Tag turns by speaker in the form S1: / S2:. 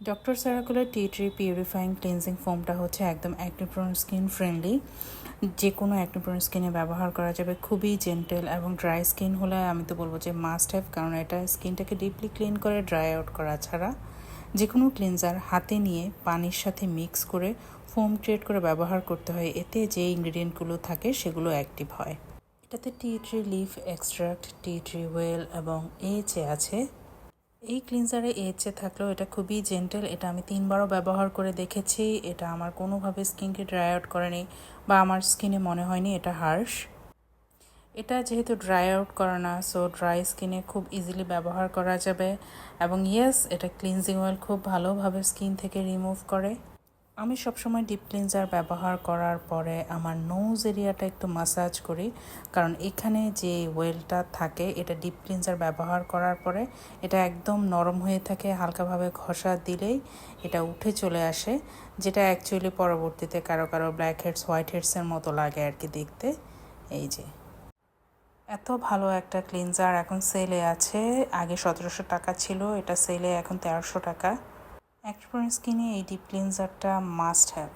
S1: Doctor সেরাকুলার tea tree purifying cleansing ফোমটা হচ্ছে একদম অ্যাকনে প্রোন স্কিন ফ্রেন্ডলি। যে কোনো অ্যাকনে প্রোন স্কিনে ব্যবহার করা যাবে, খুবই জেন্টেল, এবং ড্রাই স্কিন হলে আমি তো বলবো যে মাস্ট হ্যাভ, কারণ এটা স্কিনটাকে ডিপলি ক্লিন করে ড্রাই আউট করা ছাড়া যে কোনো ক্লিনজার হাতে নিয়ে পানির সাথে মিক্স করে ফোম ক্রিয়েট করে ব্যবহার করতে হয়। এতে যে ইনগ্রিডিয়েন্টগুলো থাকে সেগুলো অ্যাক্টিভ হয়। এটাতে tea tree leaf extract, tea tree well এবং এইচএ আছে। এই ক্লিনজারে এইচএ থাকলেও এটা খুবই জেন্টেল। এটা আমি 3বারও ব্যবহার করে দেখেছি। এটা আমার কোনোভাবে স্কিনকে ড্রাই আউট করেনি বা আমার স্কিনে মনে হয়নি এটা হার্শ। এটা যেহেতু ড্রাই আউট করে না, সো ড্রাই স্কিনে খুব ইজিলি ব্যবহার করা যাবে। এবং ইয়েস, এটা ক্লিনজিং অয়েল খুব ভালোভাবে স্কিন থেকে রিমুভ করে। আমি সবসময় ডিপ ক্লিনজার ব্যবহার করার পরে আমার নোজ এরিয়াটা একটু মাসাজ করি, কারণ এখানে যে ওয়েলটা থাকে এটা ডিপ ক্লিনজার ব্যবহার করার পরে এটা একদম নরম হয়ে থাকে। হালকাভাবে ঘষা দিলেই এটা উঠে চলে আসে, যেটা অ্যাকচুয়ালি পরবর্তীতে কারো কারো ব্ল্যাক হেডস, হোয়াইট হেডসের মতো লাগে আর কি দেখতে। এই যে এত ভালো একটা ক্লিনজার এখন সেলে আছে। আগে 1700 টাকা ছিল, এটা সেলে এখন 1300 টাকা। অ্যাকনে প্রোন স্কিনে এই ডিপ ক্লিনজারটা মাস্ট হ্যাভ।